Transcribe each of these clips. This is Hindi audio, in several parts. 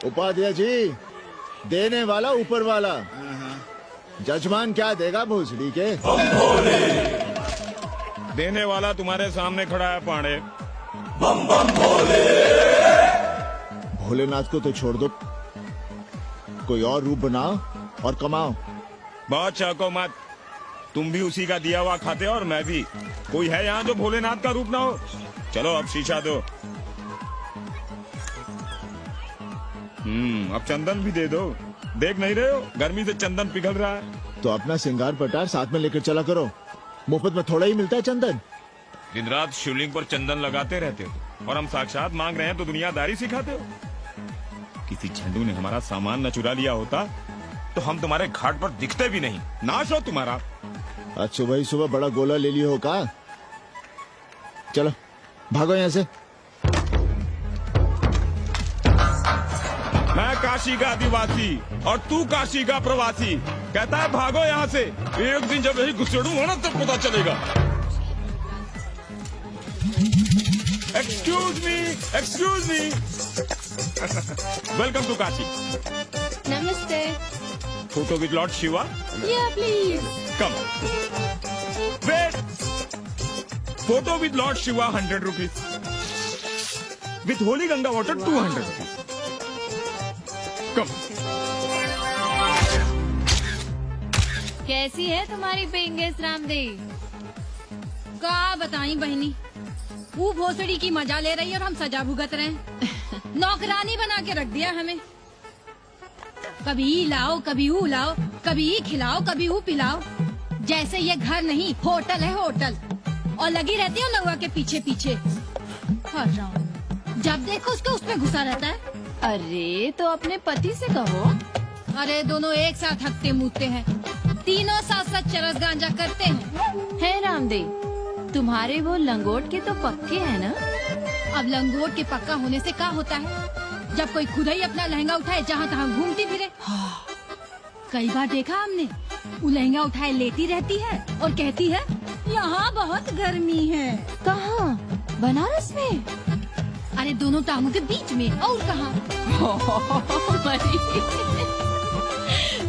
उपाध्याय जी, देने वाला ऊपर वाला। जजमान क्या देगा भोसड़ी के? देने वाला तुम्हारे सामने खड़ा है पांडे। भोलेनाथ को तो छोड़ दो, कोई और रूप बनाओ और कमाओ। बहुत चाको मत, तुम भी उसी का दिया हुआ खाते हो और मैं भी। कोई है यहाँ जो भोलेनाथ का रूप ना हो? चलो अब शीशा दो। अब चंदन भी दे दो। देख नहीं रहे हो गर्मी से चंदन पिघल रहा है। तो अपना सिंगार पटार साथ में लेकर चला करो, मुफ्त में थोड़ा ही मिलता है चंदन। दिन रात शिवलिंग पर चंदन लगाते रहते हो और हम साक्षात मांग रहे हैं तो दुनियादारी सिखाते हो। किसी झंडू ने हमारा सामान न चुरा लिया होता तो हम तुम्हारे घाट पर दिखते भी नहीं। नाश हो तुम्हारा। आज सुबह ही सुबह बड़ा गोला ले लियो हो का? चलो भागो यहाँ से। मैं काशी का आदिवासी और तू काशी का प्रवासी। कहता है भागो यहाँ से। एक दिन जब यही घुसेड़ूंगा ना तब पता चलेगा। Excuse me welcome to Kashi. नमस्ते। Photo with lord Shiva. Yeah please. Come wait. Photo with lord Shiva 100 rupees. With holy Ganga water 200 rupees. Come. कैसी है तुम्हारी पेंगेस रामदेव? का बताई बहनी, वो भोसड़ी की मजा ले रही है और हम सजा भुगत रहे हैं। नौकरानी बना के रख दिया हमें। कभी ई लाओ, कभी वो लाओ, कभी ई खिलाओ, कभी वो पिलाओ। जैसे ये घर नहीं होटल है होटल। और लगी रहती है नौआ के पीछे पीछे। जब देखो उसको उसमें घुसा रहता है। अरे तो अपने पति से कहो। अरे दोनों एक साथ हकते मूतते हैं, तीनों साथ साथ चरस गांजा करते हैं। है रामदेव, तुम्हारे वो लंगोट के तो पक्के हैं ना? अब लंगोट के पक्का होने से क्या होता है? जब कोई खुद ही अपना लहंगा उठाए जहाँ तहाँ घूमती फिरे। कई बार देखा हमने, वो लहंगा उठाए लेती रहती है और कहती है यहाँ बहुत गर्मी है। कहाँ? बनारस में? अरे दोनों टांगों के बीच में। और कहाँ?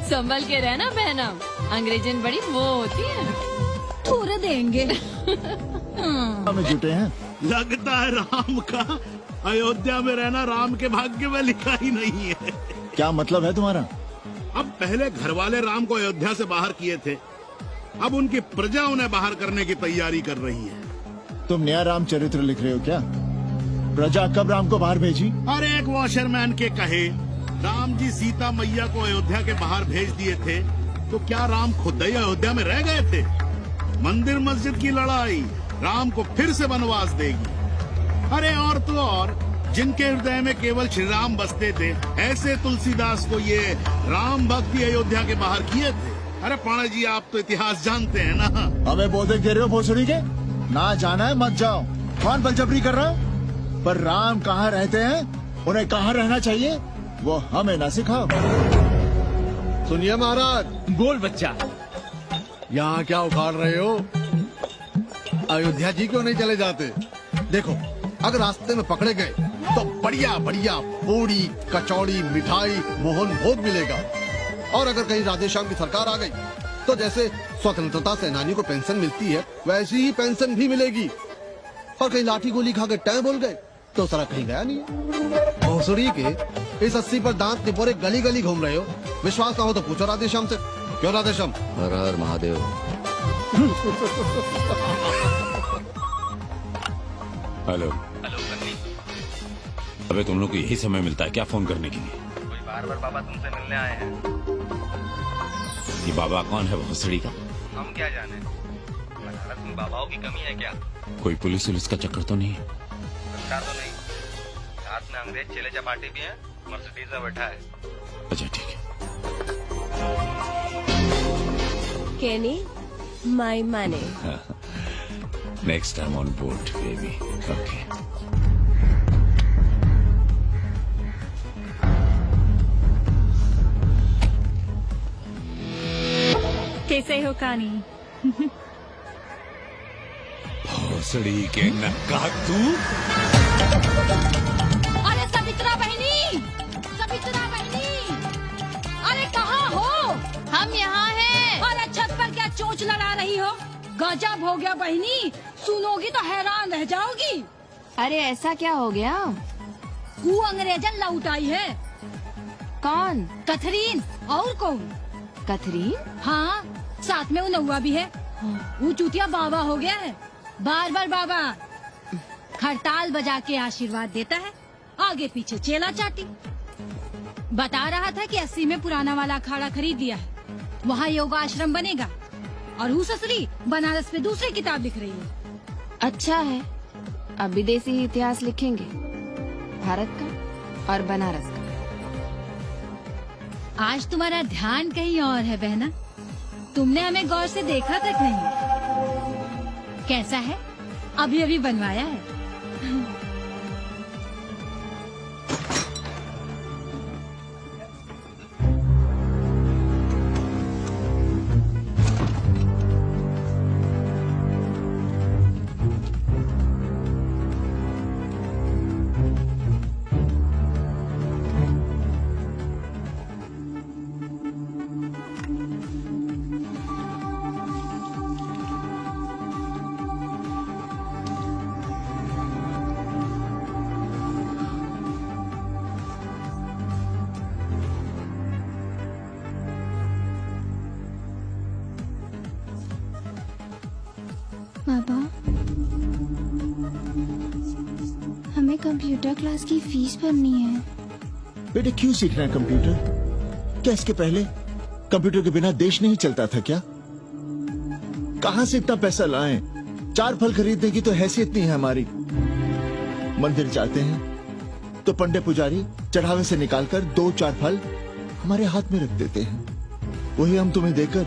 संभल के रहना बहना, अंग्रेजन बड़ी वो होती है। थोड़े देंगे। में जुटे हैं। लगता है राम का अयोध्या में रहना राम के भाग्य में लिखा ही नहीं है। क्या मतलब है तुम्हारा? अब पहले घर वाले राम को अयोध्या से बाहर किए थे, अब उनकी प्रजा उन्हें बाहर करने की तैयारी कर रही है। तुम नया रामचरित्र लिख रहे हो क्या? प्रजा कब राम को बाहर भेजी? और एक वॉशरमैन के कहे राम जी सीता मैया को अयोध्या के बाहर भेज दिए थे, तो क्या राम खुद ही अयोध्या में रह गए थे? मंदिर मस्जिद की लड़ाई राम को फिर से वनवास देगी। अरे और तो और, जिनके हृदय में केवल श्री राम बसते थे, ऐसे तुलसीदास को ये राम भक्ति अयोध्या के बाहर किए थे। अरे पाणा जी, आप तो इतिहास जानते हैं ना। हमें बोधक दे रहे हो भोसड़ी के? ना जाना है मत जाओ। कौन बलजबरी कर रहा है? पर राम कहाँ रहते हैं, उन्हें कहाँ रहना चाहिए, वो हमें ना सिखाओ। सुनिए महाराज। बोल बच्चा। यहाँ क्या उखाड़ रहे हो? अयोध्या जी क्यों नहीं चले जाते? देखो, अगर रास्ते में पकड़े गए तो बढ़िया बढ़िया पूड़ी कचौड़ी मिठाई मोहन भोग मिलेगा। और अगर कहीं राधेश्याम की सरकार आ गई तो जैसे स्वतंत्रता सेनानी को पेंशन मिलती है, वैसी ही पेंशन भी मिलेगी। और कहीं लाठी गोली खा के टै बोल गए तो सारा कहीं गया नहीं है। भोसड़ी के इस 80 पर दांत निपोरे गली गली घूम रहे हो। विश्वास ना हो तो पूछो राधेश्याम से। क्यों राधेश्याम? हर हर महादेव। हेलो। अबे तुम लोग को यही समय मिलता है क्या फोन करने के लिए? कोई बार बाबा तुमसे मिलने आए हैं। ये बाबा कौन है भोसड़ी का? हम क्या जाने, बनारस में बाबाओं की कमी है क्या? कोई पुलिस वुलिस का चक्कर तो नहीं है? सरकार तो नहीं, साथ में अंग्रेज चेले चपाटी भी हैं, मर्सिडीज में बैठा है। अच्छा ठीक है। Kenny, my money. Next time on board, baby. Okay. कैसे हो कानी? भोसड़ी के नक्का तू। अरे सवित्रा बहनी, सवित्रा गजब हो गया बहनी, सुनोगी तो हैरान रह जाओगी। अरे ऐसा क्या हो गया? वो अंग्रेजन लौट आई है। कौन? कथरीन, और कौन? कथरीन? हाँ, साथ में वो नौवा भी है। वो चूतिया बाबा हो गया है, बार बार बाबा। खड़ताल बजा के आशीर्वाद देता है, आगे पीछे चेला चाटी। बता रहा था कि 80 में पुराना वाला अखाड़ा खरीद लिया है, वहाँ योगा आश्रम बनेगा। और वो ससुरी बनारस में दूसरी किताब लिख रही है। अच्छा है, अब विदेशी इतिहास लिखेंगे, भारत का और बनारस का। आज तुम्हारा ध्यान कहीं और है बहना, तुमने हमें गौर से देखा तक नहीं। कैसा है? अभी अभी बनवाया है। पापा, हमें कंप्यूटर क्लास की फीस भरनी है। बेटे क्यों सीखना है कंप्यूटर? क्या इसके पहले कंप्यूटर के बिना देश नहीं चलता था क्या? कहां से इतना पैसा लाएं? 4 फल खरीदने की तो हैसियत नहीं है हमारी। मंदिर जाते हैं तो पंडे पुजारी चढ़ावे से निकालकर 2-4 फल हमारे हाथ में रख देते हैं, वही हम तुम्हें देकर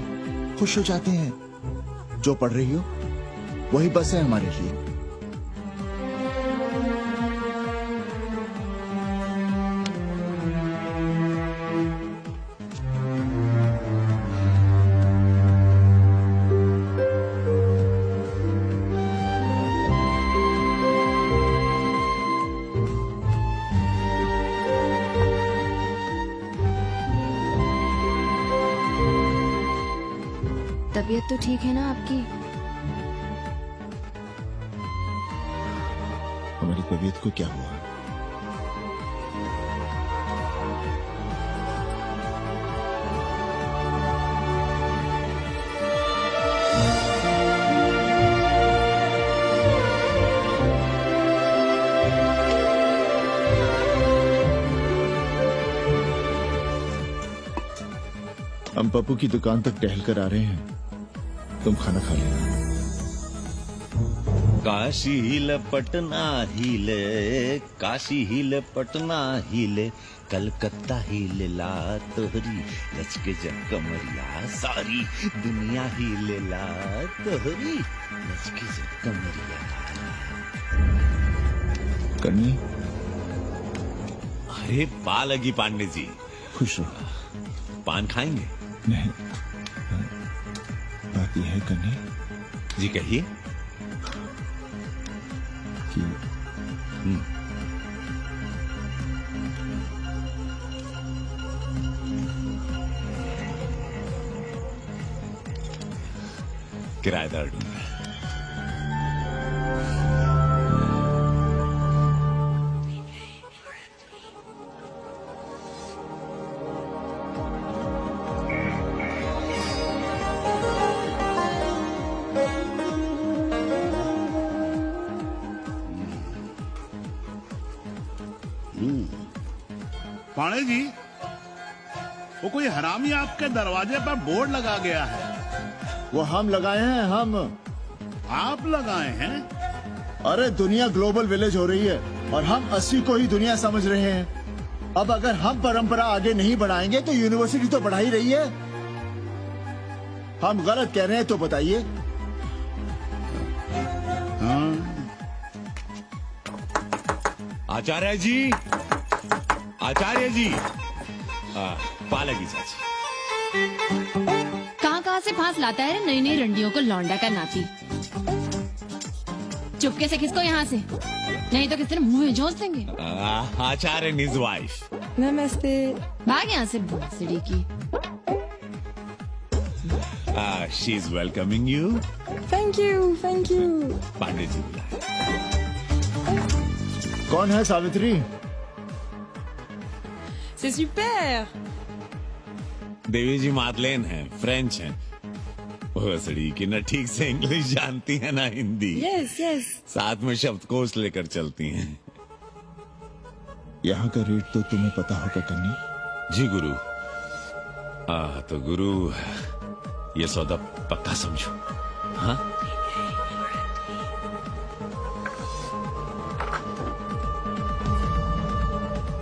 खुश हो जाते हैं। जो पढ़ रही हो वही बस है हमारे लिए। तबीयत तो ठीक है ना आपकी? हमारी तबीयत को क्या हुआ? हम पप्पू की दुकान तक टहल कर आ रहे हैं, तुम खाना खा लेना। काशी हिले पटना हिले, काशी हिले पटना हिले, कलकत्ता हिले ला तोहरी लचके जब कमरिया, सारी दुनिया हिले ला तोहरी लचके जब कमरिया। कन्नी, अरे पा लगी पांडे जी। खुश रहो। पान खाएंगे? नहीं, बात यह है कन्नी जी, कहिए। कि किराएदार ढूंढ रहे हैं। पाणे जी, वो कोई हरामी आपके दरवाजे पर बोर्ड लगा गया है। वो हम लगाए हैं, हम। आप लगाए हैं? अरे दुनिया ग्लोबल विलेज हो रही है और हम 80 को ही दुनिया समझ रहे हैं। अब अगर हम परंपरा आगे नहीं बढ़ाएंगे तो यूनिवर्सिटी तो बढ़ा ही रही है। हम गलत कह रहे हैं तो बताइए। हाँ। आचार्य जी, आचार्य जी, पालगी चाची। कहाँ से फांस लाता है नई नई रंडियों को लौंडा का नाती। चुपके से खिसको यहाँ से, नहीं तो किस तरह मुंह में झोंस देंगे। आचार्य and his wife. नमस्ते। भाग यहाँ से भोसड़ी की। She's welcoming you. Thank you. Pandey ji बुलाए। कौन है सावित्री? C'est super। देवी जी मादलेन है, फ्रेंच है। भोसड़ी की न ठीक से इंग्लिश जानती है ना हिंदी। Yes yes. साथ में शब्दकोश लेकर चलती हैं। यहाँ का रेट तो तुम्हें पता होगा कन्नी। जी गुरु। तो गुरु ये सौदा पक्का समझो। हाँ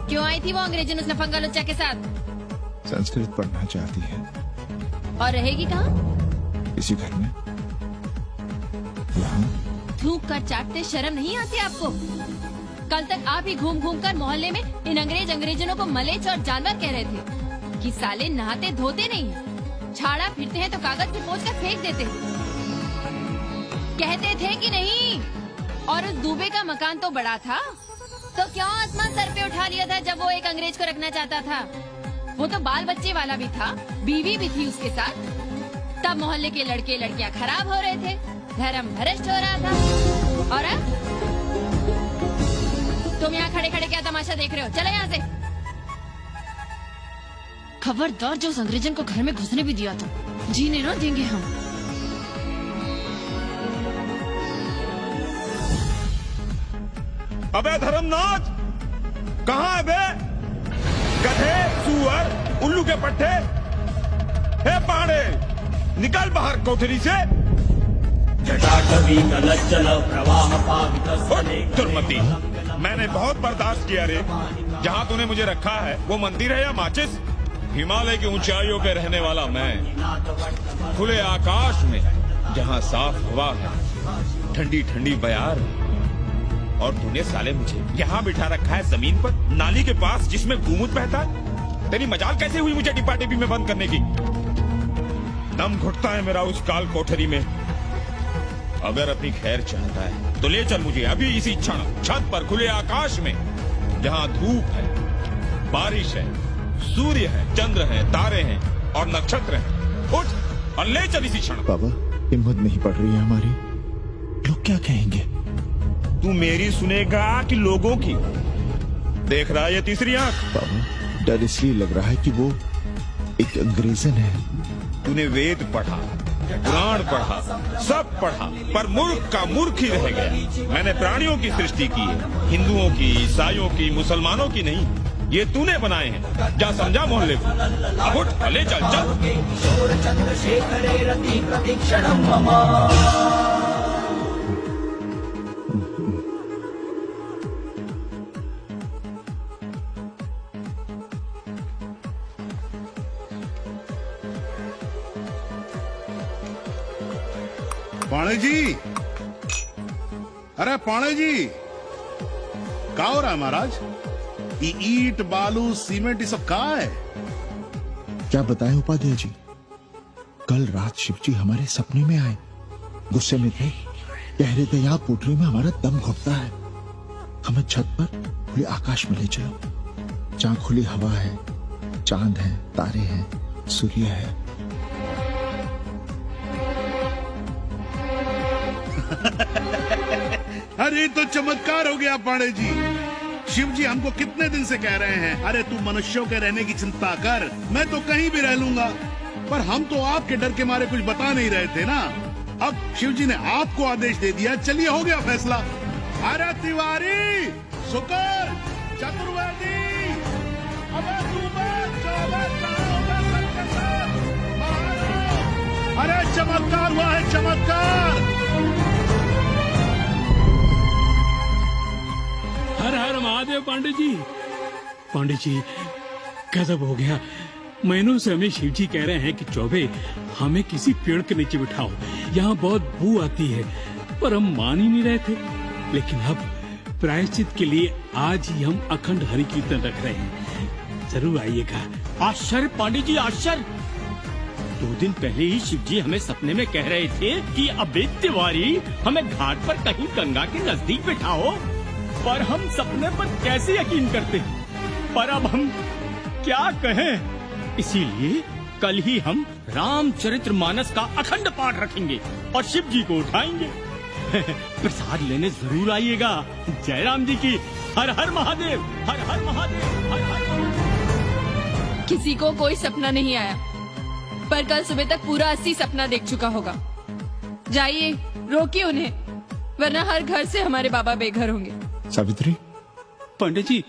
क्यों आई थी वो अंग्रेजन उस नफंगा लुच्चा के साथ? संस्कृत पढ़ना चाहती है। और रहेगी कहाँ? इसी घर में। यहाँ थूक कर चाटते शर्म नहीं आती आपको? कल तक आप ही घूम घूम कर मोहल्ले में इन अंग्रेजनों को मलेच और जानवर कह रहे थे कि साले नहाते धोते नहीं, छाड़ा फिरते हैं तो कागज से पोंछ कर फेंक देते हैं। कहते थे कि नहीं? और उस दूबे का मकान तो बड़ा था, तो क्यों आसमान सर पे उठा लिया था जब वो एक अंग्रेज को रखना चाहता था? वो तो बाल बच्चे वाला भी था, बीवी भी थी उसके साथ। तब मोहल्ले के लड़के लड़कियां खराब हो रहे थे, धर्म भ्रष्ट हो रहा था। और अब तुम यहाँ खड़े खड़े क्या तमाशा देख रहे हो? चले यहाँ से। खबरदार, जो उस अंग्रेजन को घर में घुसने भी दिया था, जीने ना देंगे हम। अबे धर्मनाथ, कहाँ है बे? गधे, सुअर, उल्लू के पट्टे। हे पांडे, निकल बाहर कोठरी से। दुर्मति, मैंने बहुत बर्दाश्त किया रे। जहाँ तूने मुझे रखा है वो मंदिर है या माचिस? हिमालय की ऊंचाइयों पे रहने वाला मैं, खुले आकाश में जहाँ साफ हवा है, ठंडी ठंडी बयार, और तूने साले मुझे यहाँ बिठा रखा है जमीन पर, नाली के पास जिसमें गूमूत बहता है। तेरी मजाल कैसे हुई मुझे डिब्बा डिब्बी में बंद करने की? दम घुटता है मेरा उस काल कोठरी में। अगर अपनी खैर चाहता है तो ले चल मुझे अभी इसी क्षण छत पर खुले आकाश में, जहाँ धूप है, बारिश है, सूर्य है, चंद्र है, तारे हैं और नक्षत्र हैं। उठ और ले चल इसी क्षण। बाबा, हिम्मत नहीं पड़ रही है हमारी। लोग क्या कहेंगे? तू मेरी सुनेगा कि लोगों की? देख रहा है ये तीसरी आंख? बाबा, डर इसलिए लग रहा है कि वो एक अंग्रेजन है। तूने वेद पढ़ा, पुराण पढ़ा, सब पढ़ा, पर मूर्ख का मूर्ख ही रह गया। मैंने प्राणियों की सृष्टि की है, हिंदुओं की, ईसाइयों की, मुसलमानों की नहीं। ये तूने बनाए हैं। जा समझा मोहल्ले को। अब उठ, ले चल चल। पाणे जी, अरे पाणे जी, क्या हो रहा है महाराज? ये ईट बालू सीमेंट ये सब कहाँ है? क्या बताएं उपाध्याय जी, कल रात शिवजी हमारे सपने में आए। गुस्से में थे, कह रहे थे यहाँ कोठरी में हमारा दम घुटता है, हमें छत पर खुले आकाश में ले चलो, जहाँ खुली हवा है, चांद है, तारे हैं, सूर्य है। अरे तो चमत्कार हो गया पाणे जी। शिव जी हमको कितने दिन से कह रहे हैं, अरे तू मनुष्यों के रहने की चिंता कर, मैं तो कहीं भी रह लूंगा। पर हम तो आपके डर के मारे कुछ बता नहीं रहे थे ना। अब शिव जी ने आपको आदेश दे दिया, चलिए हो गया फैसला। अरे तिवारी, शुक्र, चतुर्वेदी, अबे तू बच, अरे चमत्कार हुआ है, चमत्कार। हर हर महादेव पांडे जी। पांडे जी, गजब हो गया। महीनों से हमें शिव जी कह रहे हैं कि चौबे हमें किसी पेड़ के नीचे बिठाओ, यहाँ बहुत बू आती है, पर हम मान ही नहीं रहे थे। लेकिन अब प्रायश्चित के लिए आज ही हम अखंड हरि कीर्तन रख रहे हैं, जरूर आइएगा। आश्चर्य पांडे जी, आश्चर्य। 2 दिन पहले ही शिव जी हमें सपने में कह रहे थे कि अबे तिवारी हमें घाट पर कहीं गंगा के नजदीक बिठाओ, पर हम सपने पर कैसे यकीन करते। पर अब हम क्या कहें, इसीलिए कल ही हम रामचरितमानस का अखंड पाठ रखेंगे और शिव जी को उठाएंगे। प्रसाद लेने जरूर आइएगा। जय राम जी की। हर हर महादेव, हर हर महादेव, हर हर महादेव। किसी को कोई सपना नहीं आया, पर कल सुबह तक पूरा 80 सपना देख चुका होगा। जाइए, रोकिए उन्हें, वरना हर घर से हमारे बाबा बेघर होंगे। सावित्री, पंडित जी,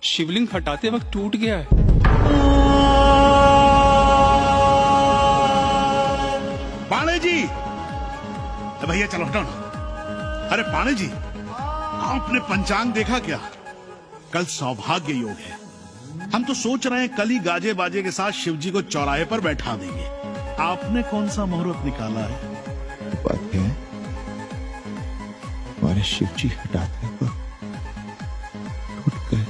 शिवलिंग हटाते वक्त टूट गया है। पाणे जी, भैया चलो हटो ना। अरे पाणे जी, आपने पंचांग देखा क्या? कल सौभाग्य योग है। हम तो सोच रहे हैं कल ही गाजे बाजे के साथ शिव जी को चौराहे पर बैठा देंगे। आपने कौन सा मुहूर्त निकाला है? बात है हमारे शिव जी हटाते वक्त टूट गए।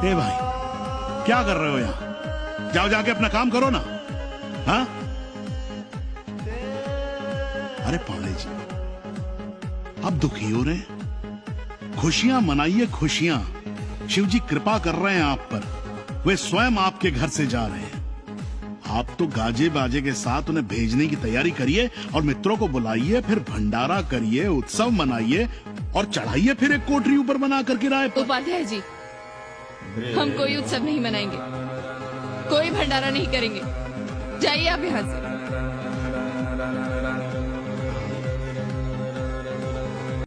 ए भाई, क्या कर रहे हो यहाँ? जाओ जाके अपना काम करो ना। हाँ? अरे पांडे जी, आप दुखी हो रहे हैं? खुशियां मनाइए, खुशियां। शिव जी कृपा कर रहे हैं आप पर। वे स्वयं आपके घर से जा रहे हैं। आप तो गाजे बाजे के साथ उन्हें भेजने की तैयारी करिए और मित्रों को बुलाइए, फिर भंडारा करिए, उत्सव मनाइए और चढ़ाइए फिर एक कोठरी ऊपर बना कर किराए पर। उपाध्याय जी, हम कोई उत्सव नहीं मनाएंगे, कोई भंडारा नहीं करेंगे। जाइए आप यहाँ से।